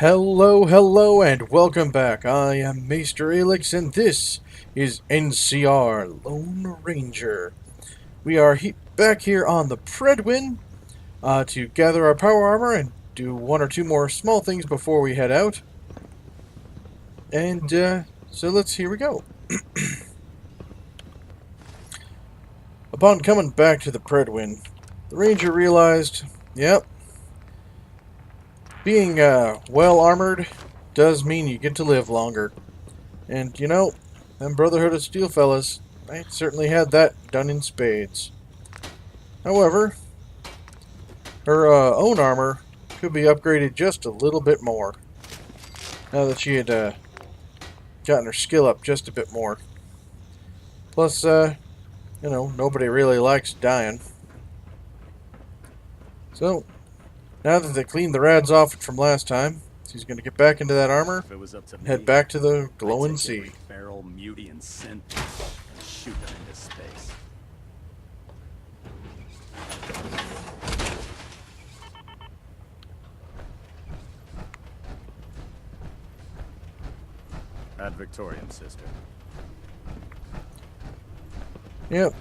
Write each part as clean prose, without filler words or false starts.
Hello, and welcome back. I am Maester Aelix, and this is NCR Lone Ranger. We are back here on the Predwin to gather our power armor and do one or two more small things before we head out. And so here we go. Upon coming back to the Predwin, the Ranger realized, yep, being well armored does mean you get to live longer. And, you know, them Brotherhood of Steel fellas, they certainly had that done in spades. However, her own armor could be upgraded just a little bit more, now that she had gotten her skill up just a bit more. Plus, you know, nobody really likes dying. So, now that they cleaned the rads off it from last time, she's going to get back into that armor and head back to the glowing sea. Feral, muty, and synth, and shoot them into space. Ad Victoriam, sister. Yep.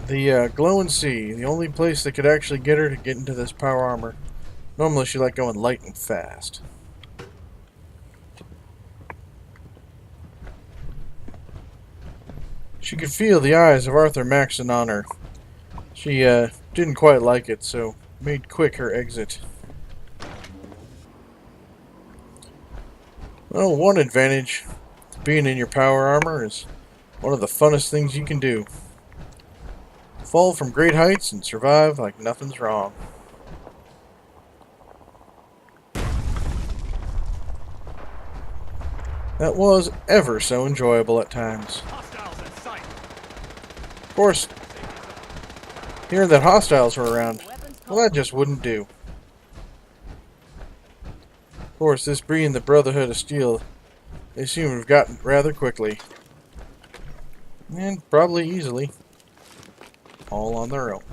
The glowing sea, the only place that could actually get her to get into this power armor. Normally she liked going light and fast. She could feel the eyes of Arthur Maxon on her. She didn't quite like it, so made quick her exit. Well, one advantage to being in your power armor is one of the funnest things you can do. Fall from great heights and survive like nothing's wrong. That was ever so enjoyable at times. Of course, hearing that hostiles were around, well, that just wouldn't do. Of course, this being the Brotherhood of Steel, they seem to have gotten rather quickly. And probably easily. All on their own.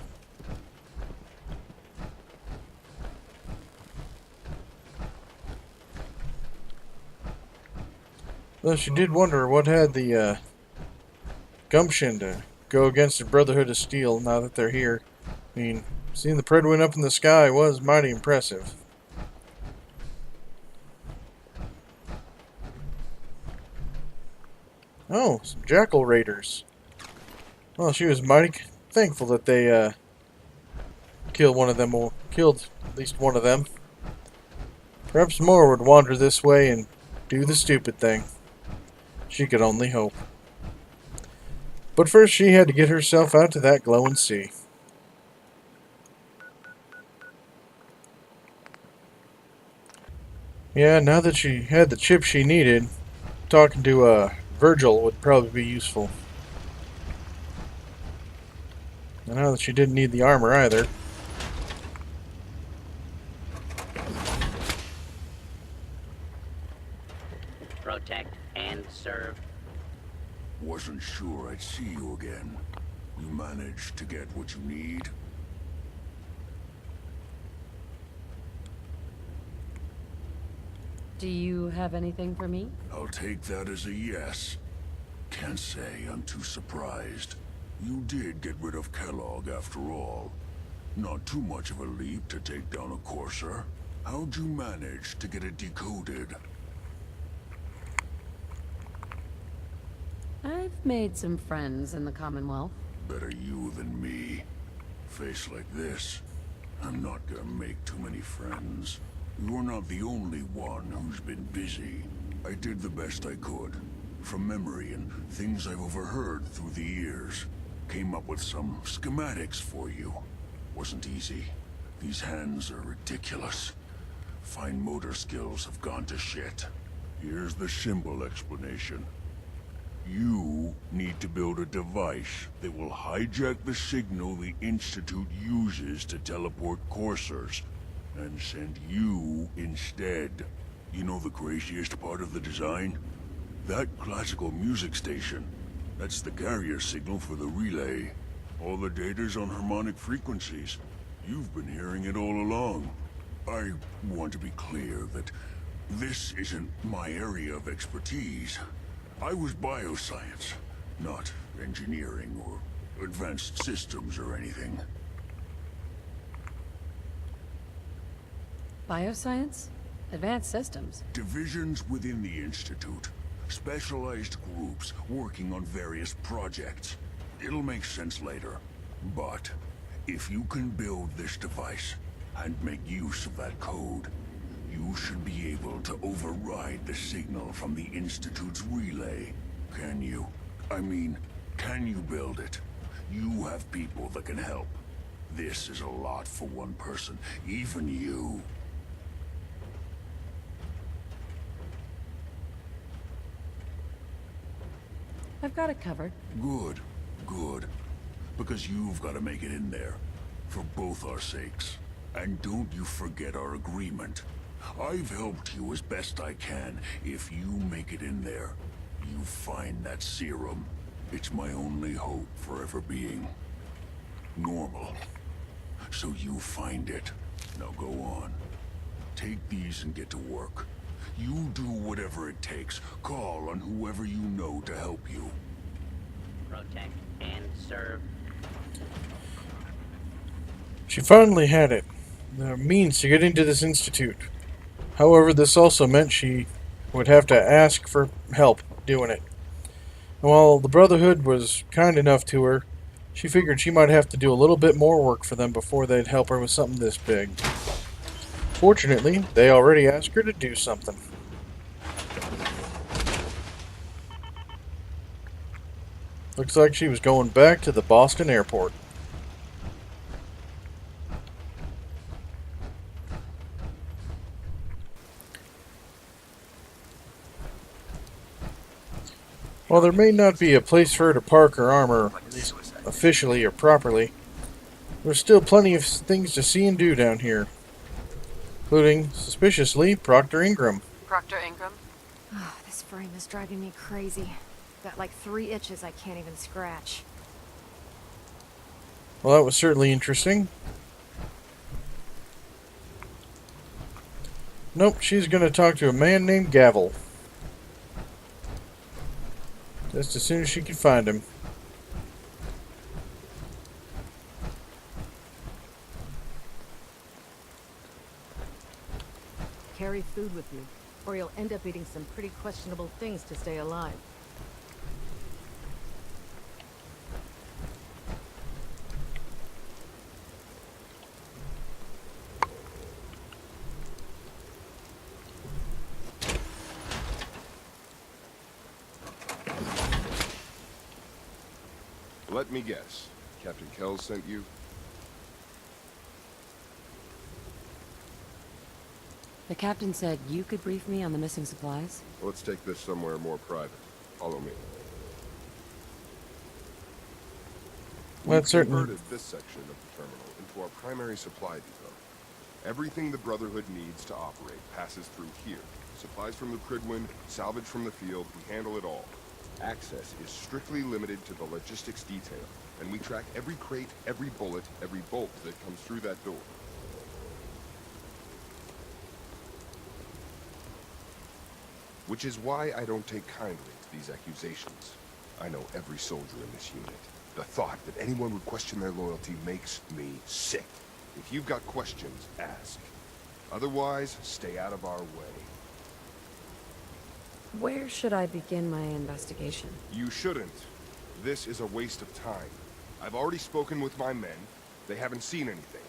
Though she did wonder what had the gumption to go against the Brotherhood of Steel now that they're here. I mean, seeing the Predwin up in the sky was mighty impressive. Oh, some Jackal Raiders. Well, she was mighty thankful that they killed one of them, or killed at least one of them. Perhaps more would wander this way and do the stupid thing. She could only hope. But first she had to get herself out to that glowing sea. Yeah, now that she had the chip she needed, talking to Virgil would probably be useful. And now that she didn't need the armor either. Protect and serve. Wasn't sure I'd see you again. You managed to get what you need? Do you have anything for me? I'll take that as a yes. Can't say I'm too surprised. You did get rid of Kellogg after all. Not too much of a leap to take down a courser. How'd you manage to get it decoded? I've made some friends in the Commonwealth. Better you than me. Face like this, I'm not gonna make too many friends. You're not the only one who's been busy. I did the best I could. From memory and things I've overheard through the years. Came up with some schematics for you. Wasn't easy. These hands are ridiculous. Fine motor skills have gone to shit. Here's the simple explanation. You need to build a device that will hijack the signal the Institute uses to teleport coursers, and send you instead. You know the craziest part of the design? That classical music station. That's the carrier signal for the relay. All the data's on harmonic frequencies. You've been hearing it all along. I want to be clear that This isn't my area of expertise. I was bioscience, not engineering or advanced systems or anything. Bioscience? Advanced systems? Divisions within the Institute. Specialized groups working on various projects. It'll make sense later. But if you can build this device and make use of that code, you should be able to override the signal from the Institute's relay. Can you? I mean, can you build it? You have people that can help. This is a lot for one person, even you. I've got it covered. Good, good. Because you've got to make it in there. For both our sakes. And don't you forget our agreement. I've helped you as best I can. If you make it in there, you find that serum. It's my only hope for ever being normal. So you find it. Now go on. Take these and get to work. You do whatever it takes. Call on whoever you know to help you. Protect and serve. She finally had it. The means to get into this institute. However, this also meant she would have to ask for help doing it. And while the Brotherhood was kind enough to her, she figured she might have to do a little bit more work for them before they'd help her with something this big. Fortunately, they already asked her to do something. Looks like she was going back to the Boston airport. While there may not be a place for her to park her armor, at least officially or properly, there's still plenty of things to see and do down here. Including, suspiciously, Proctor Ingram. Proctor Ingram? Oh, this frame is driving me crazy. Got like 3 itches I can't even scratch. Well, that was certainly interesting. Nope, she's going to talk to a man named Gavel. Just as soon as she can find him. Carry food with you, or you'll end up eating some pretty questionable things to stay alive. Let me guess. Captain Kells sent you? The captain said you could brief me on the missing supplies? Let's take this somewhere more private. Follow me. Well, We've that's certainly... converted this section of the terminal into our primary supply depot. Everything the Brotherhood needs to operate passes through here. Supplies from the Prydwen, salvage from the field, we handle it all. Access is strictly limited to the logistics detail, and we track every crate, every bullet, every bolt that comes through that door. Which is why I don't take kindly to these accusations. I know every soldier in this unit. The thought that anyone would question their loyalty makes me sick. If you've got questions, ask. Otherwise, stay out of our way. Where should I begin my investigation? You shouldn't. This is a waste of time. I've already spoken with my men. They haven't seen anything.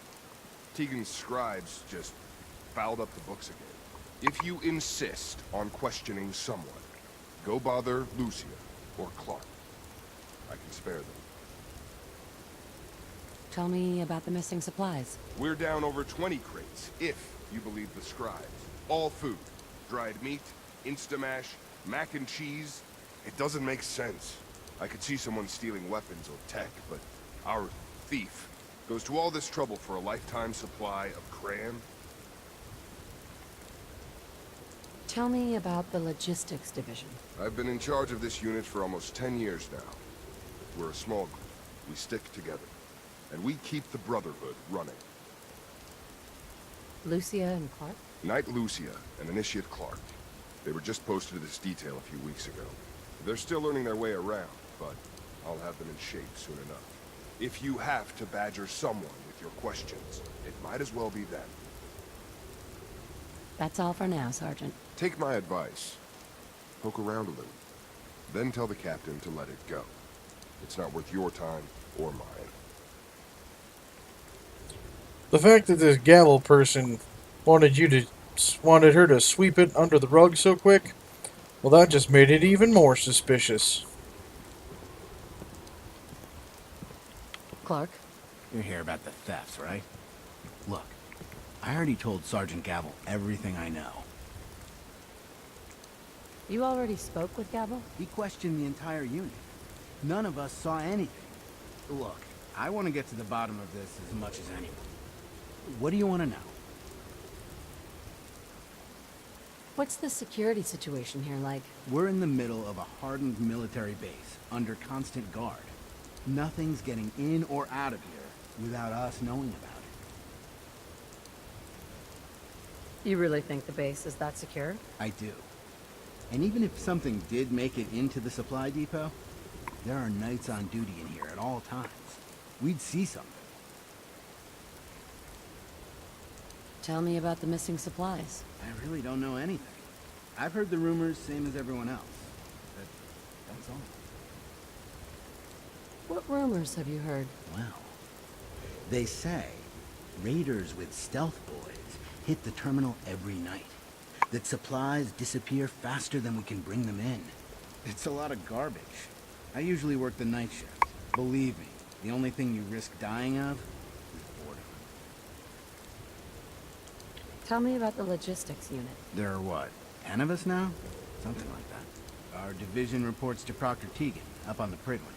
Tegan's scribes just fouled up the books again. If you insist on questioning someone, go bother Lucia or Clark. I can spare them. Tell me about the missing supplies. We're down over 20 crates, if you believe the scribes. All food. Dried meat, Instamash, mac and cheese. It doesn't make sense. I could see someone stealing weapons or tech, but our thief goes to all this trouble for a lifetime supply of crayon. Tell me about the logistics division. I've been in charge of this unit for almost 10 years now. We're a small group. We stick together. And we keep the Brotherhood running. Lucia and Clark? Knight Lucia and Initiate Clark. They were just posted to this detail a few weeks ago. They're still learning their way around, but I'll have them in shape soon enough. If you have to badger someone with your questions, it might as well be them. That's all for now, Sergeant. Take my advice. Poke around a little. Then tell the captain to let it go. It's not worth your time or mine. The fact that this gavel person wanted her to sweep it under the rug so quick, well, that just made it even more suspicious. Clark? You're here about the thefts, right? Look, I already told Sergeant Gavel everything I know. You already spoke with Gavel? He questioned the entire unit. None of us saw anything. Look, I want to get to the bottom of this as much as anyone. What do you want to know? What's the security situation here like? We're in the middle of a hardened military base, under constant guard. Nothing's getting in or out of here without us knowing about it. You really think the base is that secure? I do. And even if something did make it into the supply depot, there are knights on duty in here at all times. We'd see something. Tell me about the missing supplies. I really don't know anything. I've heard the rumors, same as everyone else. That's all. What rumors have you heard? Well, they say raiders with stealth boys hit the terminal every night. That supplies disappear faster than we can bring them in. It's a lot of garbage. I usually work the night shift. Believe me, the only thing you risk dying of is boredom. Tell me about the logistics unit. There are what, 10 of us now? Something like that. Our division reports to Proctor Teagan, up on the Pridwin.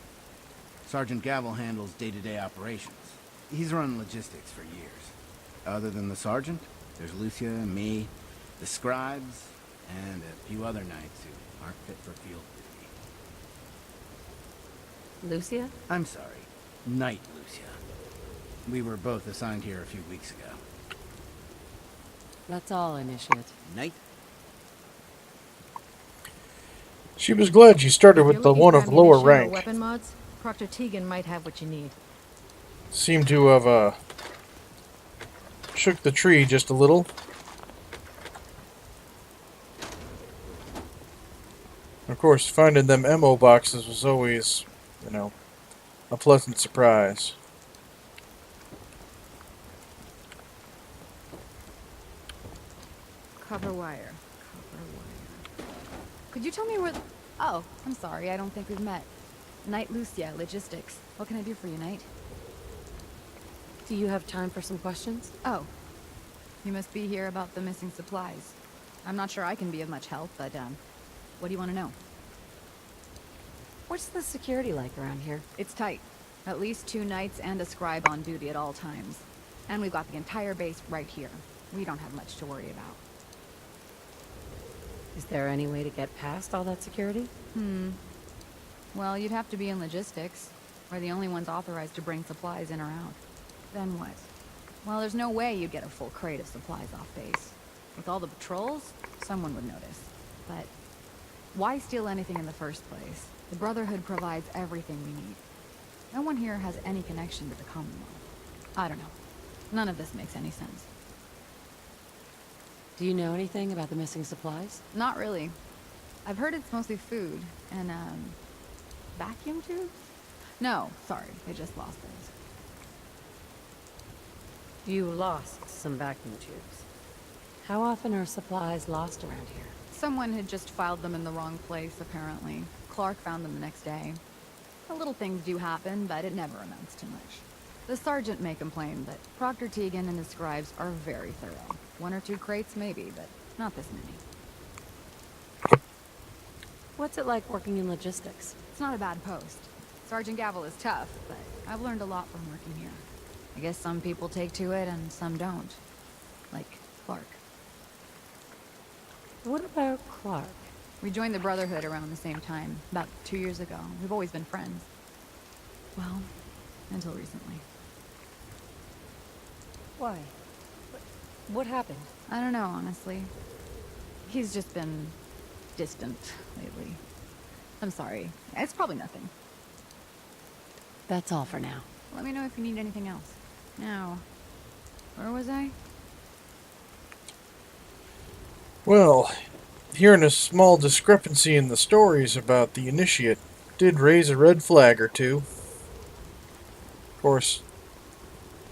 Sergeant Gavel handles day-to-day operations. He's run logistics for years. Other than the sergeant, there's Lucia, me, the scribes, and a few other knights who aren't fit for field duty. Lucia? I'm sorry, Knight Lucia. We were both assigned here a few weeks ago. That's all, Initiate. Knight? She was glad she started If with you're the looking one for of lower ammunition or rank. weapon mods, Proctor Teagan might have what you need. Seemed to have shook the tree just a little. Of course, finding them ammo boxes was always, a pleasant surprise. Copper wire. Could you tell me where... Oh, I'm sorry, I don't think we've met. Knight Lucia, Logistics. What can I do for you, Knight? Do you have time for some questions? Oh. You must be here about the missing supplies. I'm not sure I can be of much help, but, what do you want to know? What's the security like around here? It's tight. At least 2 knights and a scribe on duty at all times. And we've got the entire base right here. We don't have much to worry about. Is there any way to get past all that security? Well, you'd have to be in logistics. We're the only ones authorized to bring supplies in or out. Then what? Well, there's no way you'd get a full crate of supplies off base. With all the patrols, someone would notice. But why steal anything in the first place? The Brotherhood provides everything we need. No one here has any connection to the Commonwealth. I don't know. None of this makes any sense. Do you know anything about the missing supplies? Not really. I've heard it's mostly food and, vacuum tubes? No, sorry, they just lost those. You lost some vacuum tubes. How often are supplies lost around here? Someone had just filed them in the wrong place, apparently. Clark found them the next day. The little things do happen, but it never amounts to much. The sergeant may complain, but Proctor Teagan and his scribes are very thorough. 1 or 2 crates, maybe, but not this many. What's it like working in logistics? It's not a bad post. Sergeant Gavel is tough, but I've learned a lot from working here. I guess some people take to it and some don't. Like Clark. What about Clark? We joined the Brotherhood around the same time, about 2 years ago. We've always been friends. Well, until recently. Why? What happened? I don't know, honestly. He's just been distant lately. I'm sorry. It's probably nothing. That's all for now. Let me know if you need anything else. Now, where was I? Well, hearing a small discrepancy in the stories about the initiate did raise a red flag or two. Of course,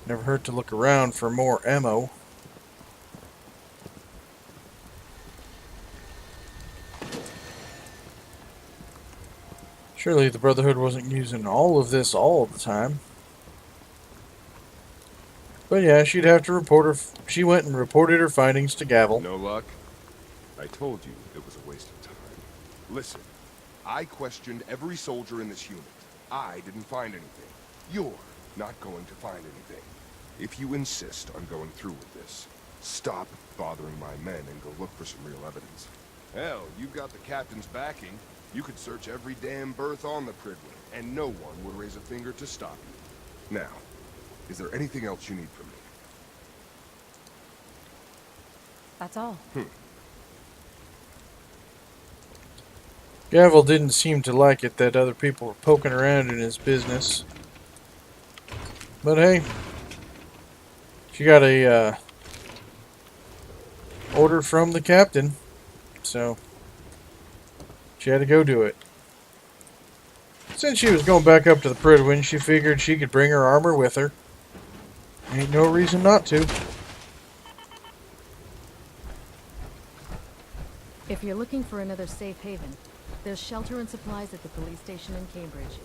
never hurt to look around for more ammo. Surely the Brotherhood wasn't using all of this all the time. But yeah, she'd have to report her. She went and reported her findings to Gavel. No luck? I told you it was a waste of time. Listen, I questioned every soldier in this unit. I didn't find anything. You're not going to find anything. If you insist on going through with this, stop bothering my men and go look for some real evidence. Hell, you've got the captain's backing. You could search every damn berth on the Pridwin, and no one would raise a finger to stop you. Now, is there anything else you need from me? That's all. Gavel didn't seem to like it that other people were poking around in his business. But hey, she got a order from the captain, so she had to go do it. Since she was going back up to the Pridwin, she figured she could bring her armor with her. Ain't no reason not to. If you're looking for another safe haven, there's shelter and supplies at the police station in Cambridge.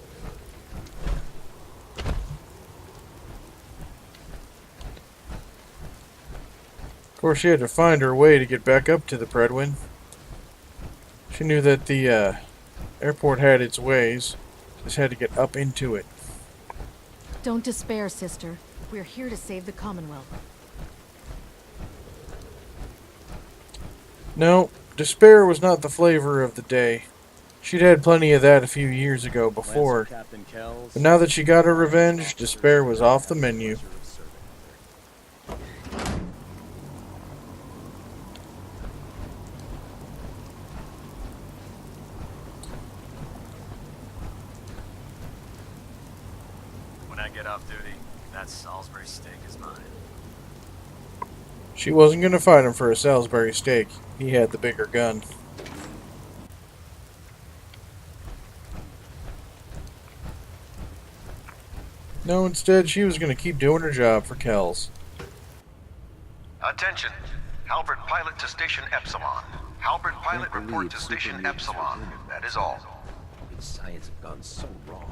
Of course, she had to find her way to get back up to the Pridwin. She knew that the airport had its ways. Just had to get up into it. Don't despair, sister. We're here to save the Commonwealth. No, despair was not the flavor of the day. She'd had plenty of that a few years ago before. But now that she got her revenge, despair was off the menu. When I get off duty, that Salisbury steak is mine. She wasn't going to fight him for a Salisbury steak. He had the bigger gun. No, instead, she was going to keep doing her job for Kells. Attention! Halbert pilot to station Epsilon. Halbert pilot report to station Epsilon. That is all. Science have gone so wrong.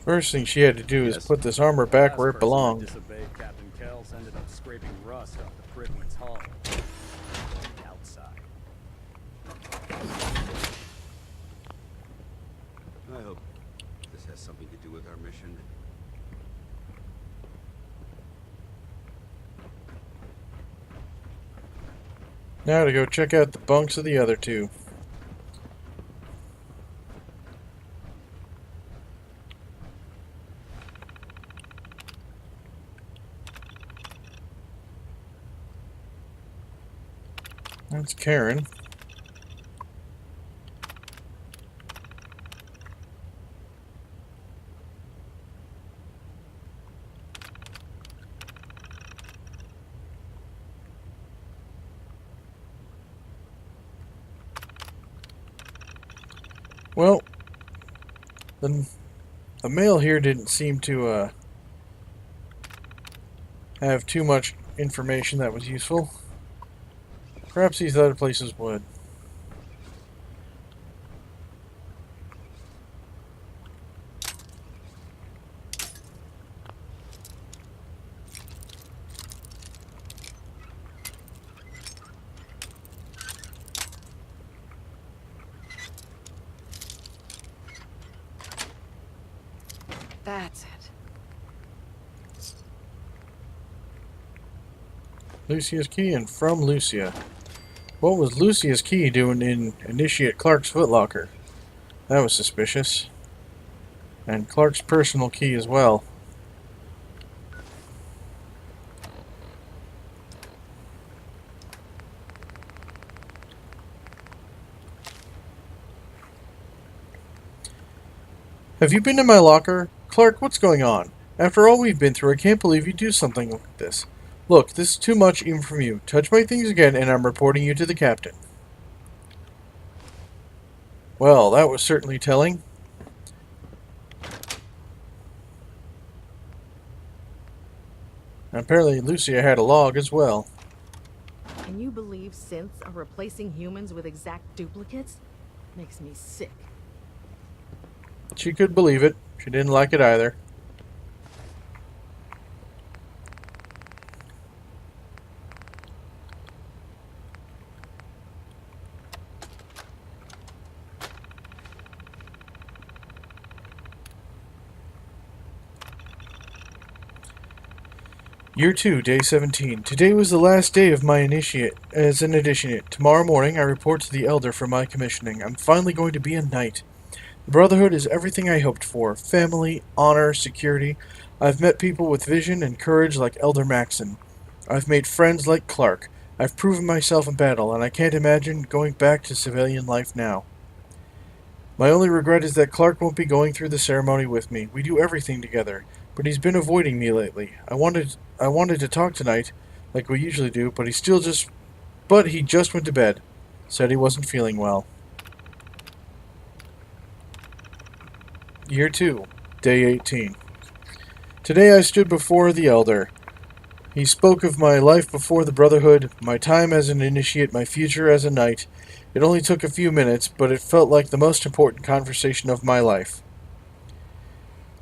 First thing she had to do is put this armor back where it belonged. Disobeyed Captain Kells ended up scraping rust off the Pridwin's hull. Outside. I hope this has something to do with our mission. Now to go check out the bunks of the other two. That's Karen. Well, the mail here didn't seem to have too much information that was useful. Perhaps these other places would. That's it. Lucia's key and from Lucia. What was Lucia's key doing in Initiate Clark's footlocker? That was suspicious. And Clark's personal key as well. Have you been in my locker? Clark, what's going on? After all we've been through, I can't believe you do something like this. Look, this is too much even from you. Touch my things again, and I'm reporting you to the captain. Well, that was certainly telling. And apparently Lucia had a log as well. Can you believe synths are replacing humans with exact duplicates? Makes me sick. She could believe it. She didn't like it either. Year 2, Day 17. Today was the last day of my initiate as an initiate. Tomorrow morning I report to the Elder for my commissioning. I'm finally going to be a knight. The Brotherhood is everything I hoped for. Family, honor, security. I've met people with vision and courage like Elder Maxon. I've made friends like Clark. I've proven myself in battle, and I can't imagine going back to civilian life now. My only regret is that Clark won't be going through the ceremony with me. We do everything together, but he's been avoiding me lately. I wanted to talk tonight, like we usually do, but he just went to bed. Said he wasn't feeling well. Year 2, Day 18. Today I stood before the Elder. He spoke of my life before the Brotherhood, my time as an initiate, my future as a knight. It only took a few minutes, but it felt like the most important conversation of my life.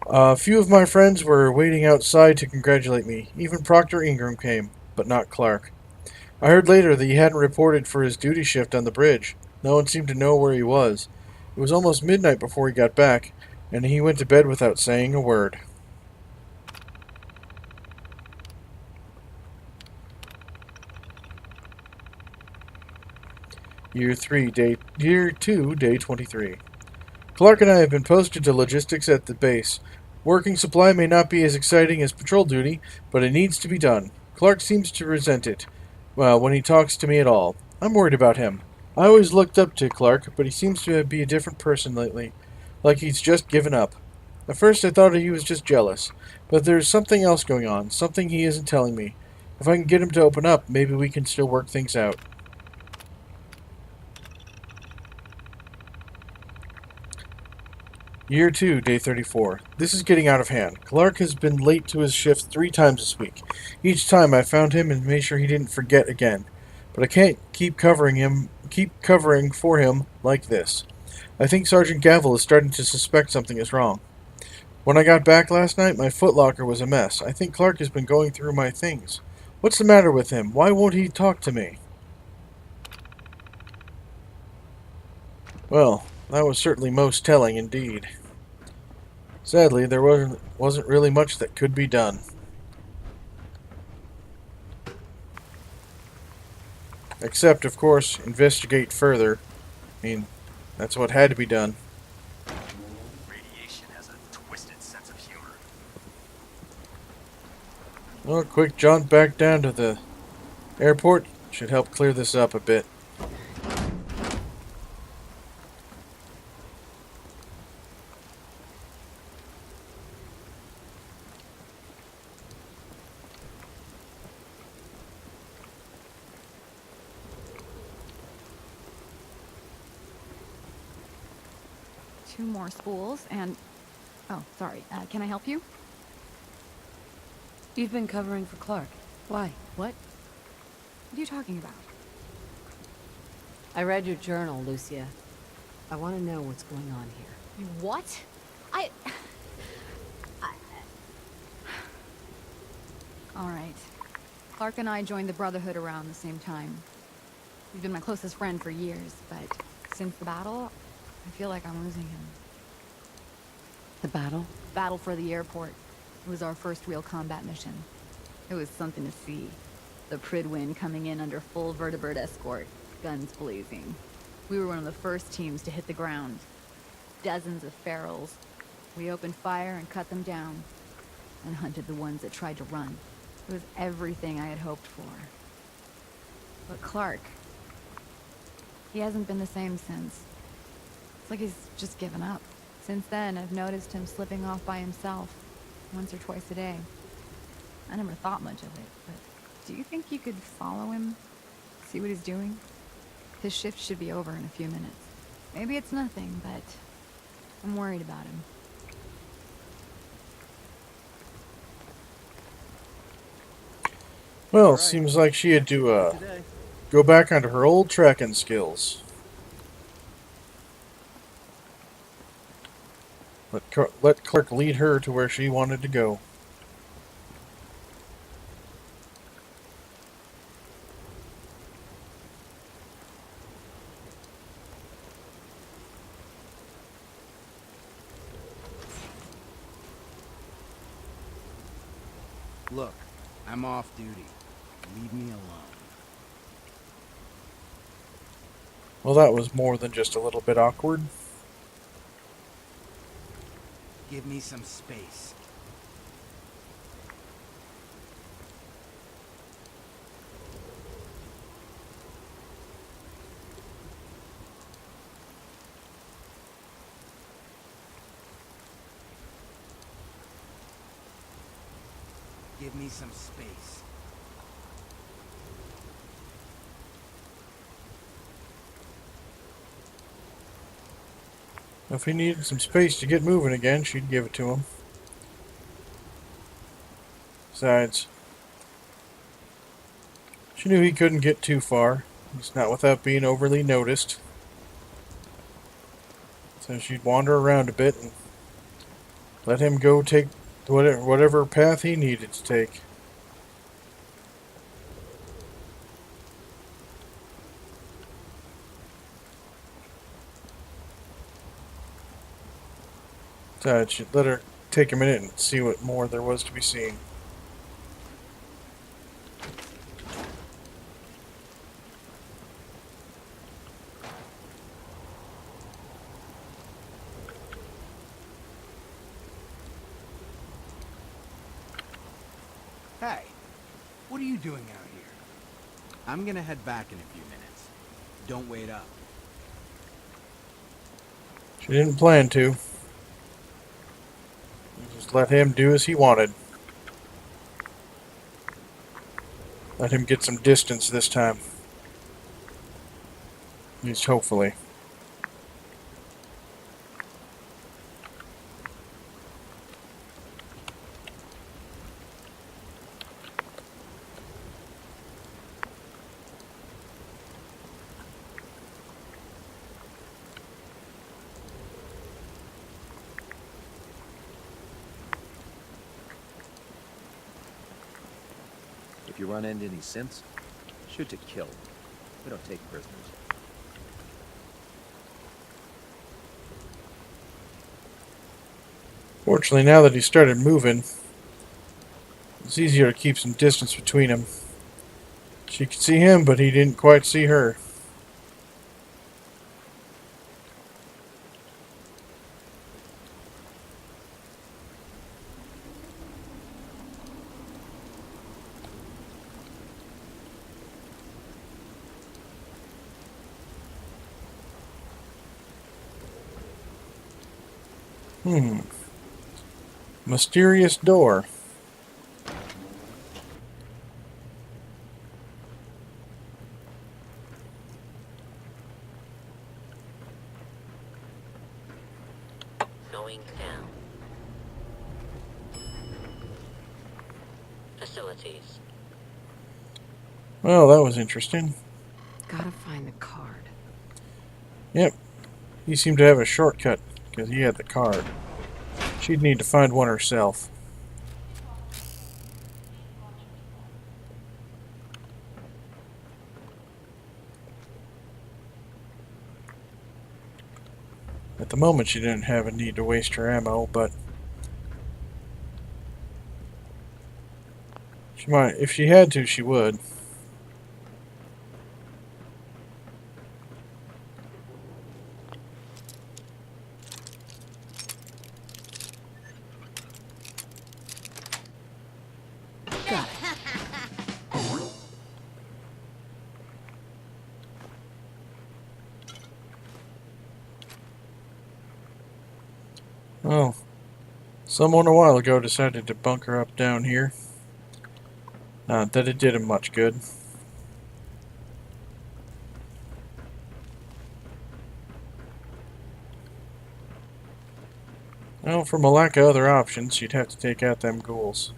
A few of my friends were waiting outside to congratulate me. Even Proctor Ingram came, but not Clark. I heard later that he hadn't reported for his duty shift on the bridge. No one seemed to know where he was. It was almost midnight before he got back, and he went to bed without saying a word. Year 2, Day 23. Clark and I have been posted to logistics at the base. Working supply may not be as exciting as patrol duty, but it needs to be done. Clark seems to resent it, well, when he talks to me at all. I'm worried about him. I always looked up to Clark, but he seems to be a different person lately, like he's just given up. At first I thought he was just jealous, but there's something else going on, something he isn't telling me. If I can get him to open up, maybe we can still work things out. Year 2, Day 34. This is getting out of hand. Clark has been late to his shift 3 times this week. Each time I found him and made sure he didn't forget again. But I can't keep covering for him like this. I think Sergeant Gavel is starting to suspect something is wrong. When I got back last night, my footlocker was a mess. I think Clark has been going through my things. What's the matter with him? Why won't he talk to me? Well, that was certainly most telling indeed. Sadly, there wasn't really much that could be done. Except, of course, investigate further. I mean, that's what had to be done. Radiation has a twisted sense of humor. Well, a quick jaunt back down to the airport should help clear this up a bit. Two more spools and... Oh, sorry. Can I help you? You've been covering for Clark. Why? What? What are you talking about? I read your journal, Lucia. I want to know what's going on here. You what? All right. Clark and I joined the Brotherhood around the same time. He's been my closest friend for years, but since the battle, I feel like I'm losing him. The battle? Battle for the airport. It was our first real combat mission. It was something to see. The Pridwin coming in under full vertebrate escort, guns blazing. We were one of the first teams to hit the ground. Dozens of ferals. We opened fire and cut them down, and hunted the ones that tried to run. It was everything I had hoped for. But Clark, he hasn't been the same since. It's like he's just given up. Since then, I've noticed him slipping off by himself, once or twice a day. I never thought much of it, but do you think you could follow him? See what he's doing? His shift should be over in a few minutes. Maybe it's nothing, but I'm worried about him. Well, right. Seems like she had to go back onto her old tracking skills. Let Clark lead her to where she wanted to go. Look, I'm off duty. Leave me alone. Well, that was more than just a little bit awkward. Give me some space. Give me some space. If he needed some space to get moving again, she'd give it to him. Besides, she knew he couldn't get too far. It's not without being overly noticed. So she'd wander around a bit and let him go take whatever path he needed to take. Besides, she'd let her take a minute and see what more there was to be seen. Hey, what are you doing out here? I'm gonna head back in a few minutes. Don't wait up. She didn't plan to. Just let him do as he wanted. Let him get some distance this time. At least hopefully. If you run into any synths, shoot to kill. We don't take prisoners. Fortunately, now that he started moving, it's easier to keep some distance between them. She could see him, but he didn't quite see her. Mysterious door. Going down. Facilities. Well, that was interesting. Gotta find the card. Yep. He seemed to have a shortcut because he had the card. She'd need to find one herself. At the moment, she didn't have a need to waste her ammo, but she might, if she had to, she would. Got it. Well, someone a while ago decided to bunker up down here. Not that it did him much good. Well, from a lack of other options, you'd have to take out them ghouls.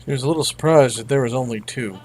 She was a little surprised that there was only two.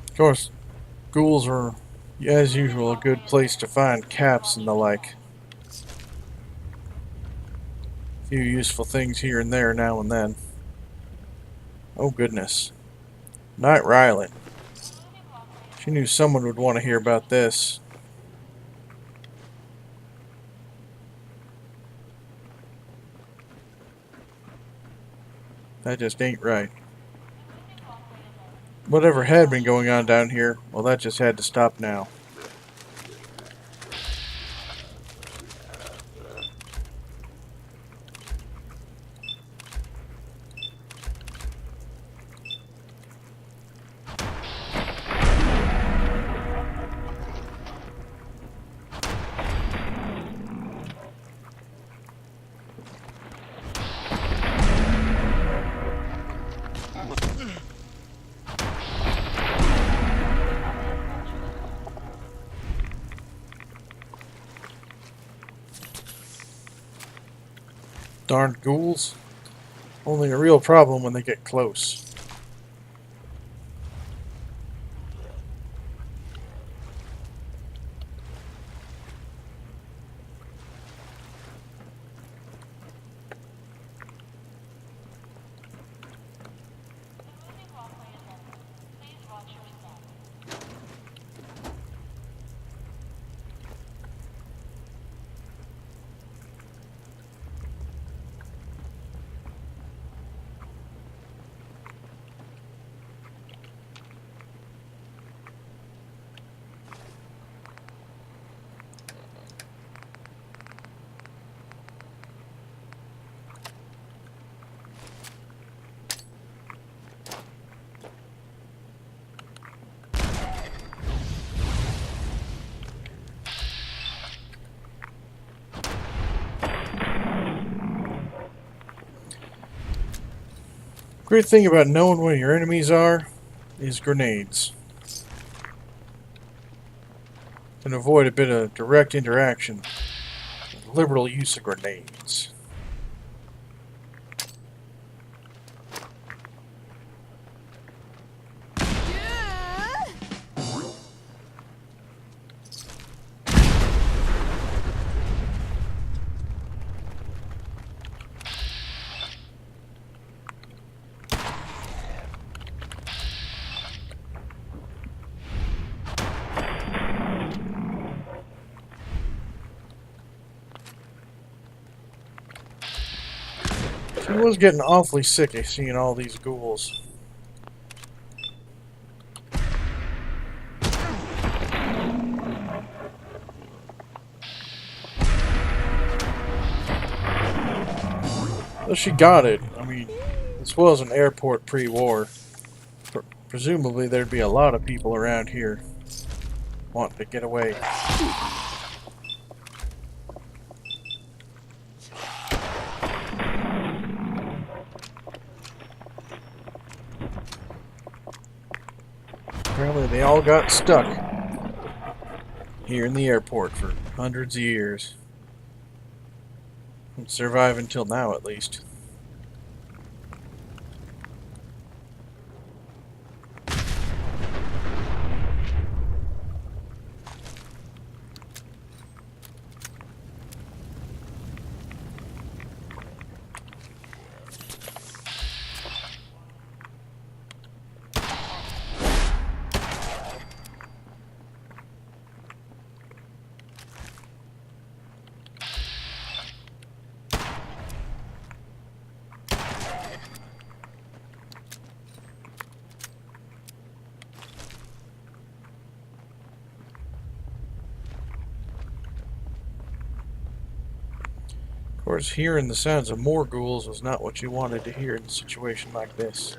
Of course, ghouls are, as usual, a good place to find caps and the like. A few useful things here and there now and then. Oh goodness. Night Rylan. She knew someone would want to hear about this. That just ain't right. Whatever had been going on down here, well, that just had to stop now. Darned ghouls. Only a real problem when they get close. Great thing about knowing where your enemies are is grenades. Can avoid a bit of direct interaction with liberal use of grenades. She was getting awfully sick of seeing all these ghouls. Well, she got it. I mean, this was an airport pre-war. Presumably there'd be a lot of people around here wanting to get away. Apparently they all got stuck. here in the airport for hundreds of years. And survive until now, at least. Of course, hearing the sounds of more ghouls was not what you wanted to hear in a situation like this.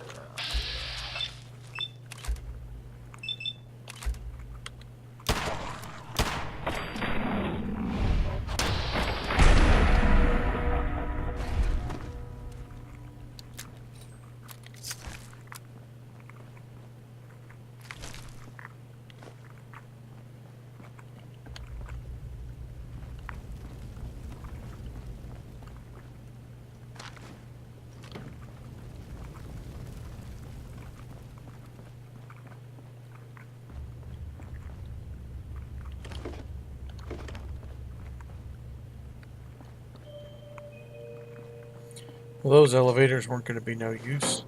Well, those elevators weren't going to be no use.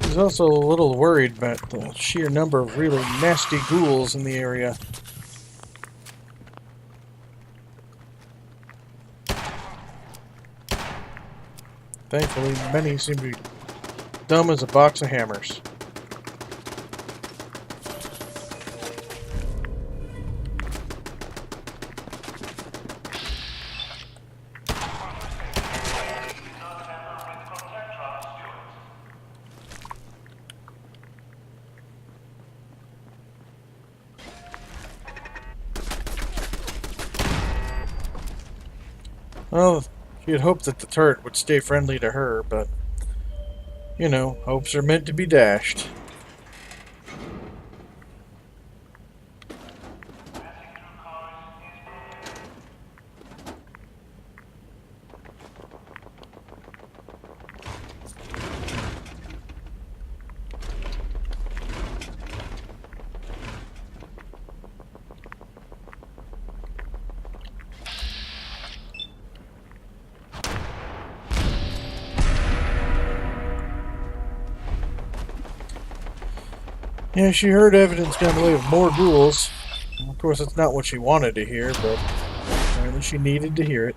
He's also a little worried about the sheer number of really nasty ghouls in the area. Thankfully, many seem to be dumb as a box of hammers. Well, she had hoped that the turret would stay friendly to her, but, you know, hopes are meant to be dashed. Yeah, she heard evidence down the way of more ghouls. Of course, that's not what she wanted to hear, but apparently she needed to hear it.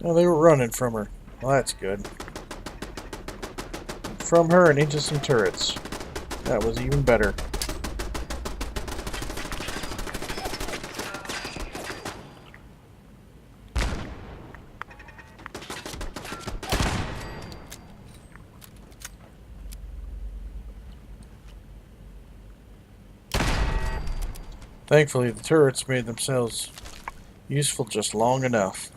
Oh, they were running from her. Well, that's good. From her and into some turrets. That was even better. Thankfully, the turrets made themselves useful just long enough.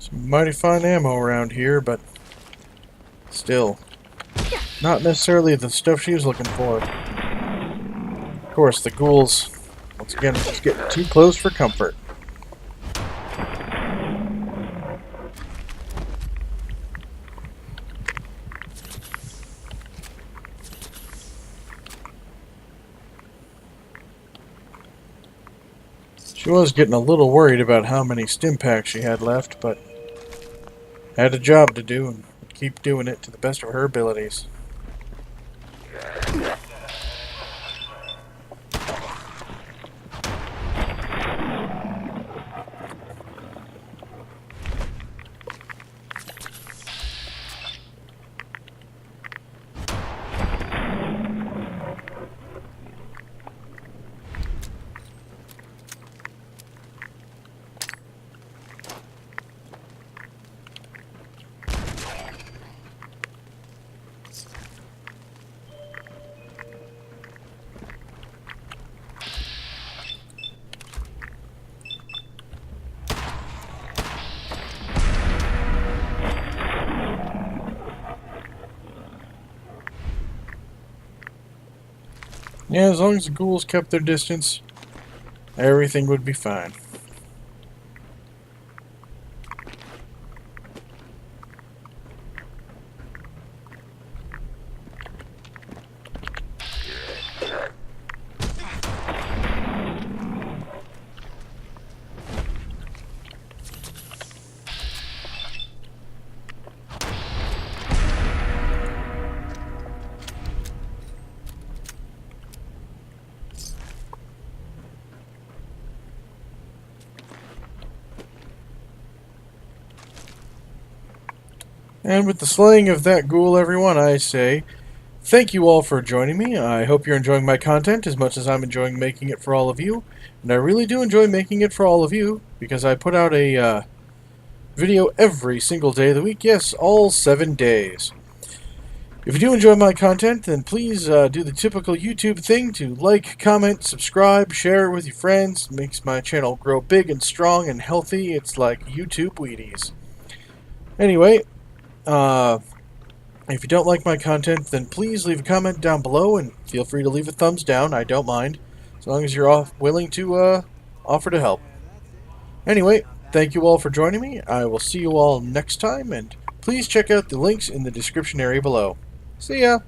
Some mighty fine ammo around here, but still, not necessarily the stuff she was looking for. Of course, the ghouls, once again, just getting too close for comfort. She was getting a little worried about how many stim packs she had left, but had a job to do and would keep doing it to the best of her abilities. Yeah, as long as the ghouls kept their distance, everything would be fine. And with the slaying of that ghoul, everyone, I say thank you all for joining me. I hope you're enjoying my content as much as I'm enjoying making it for all of you. And I really do enjoy making it for all of you, because I put out a video every single day of the week. Yes, all 7 days. If you do enjoy my content, then please do the typical YouTube thing to like, comment, subscribe, share it with your friends. It makes my channel grow big and strong and healthy. It's like YouTube Wheaties. Anyway, if you don't like my content, then please leave a comment down below and feel free to leave a thumbs down. I don't mind, as long as you're willing to offer to help. Anyway, thank you all for joining me. I will see you all next time, and please check out the links in the description area below. See ya!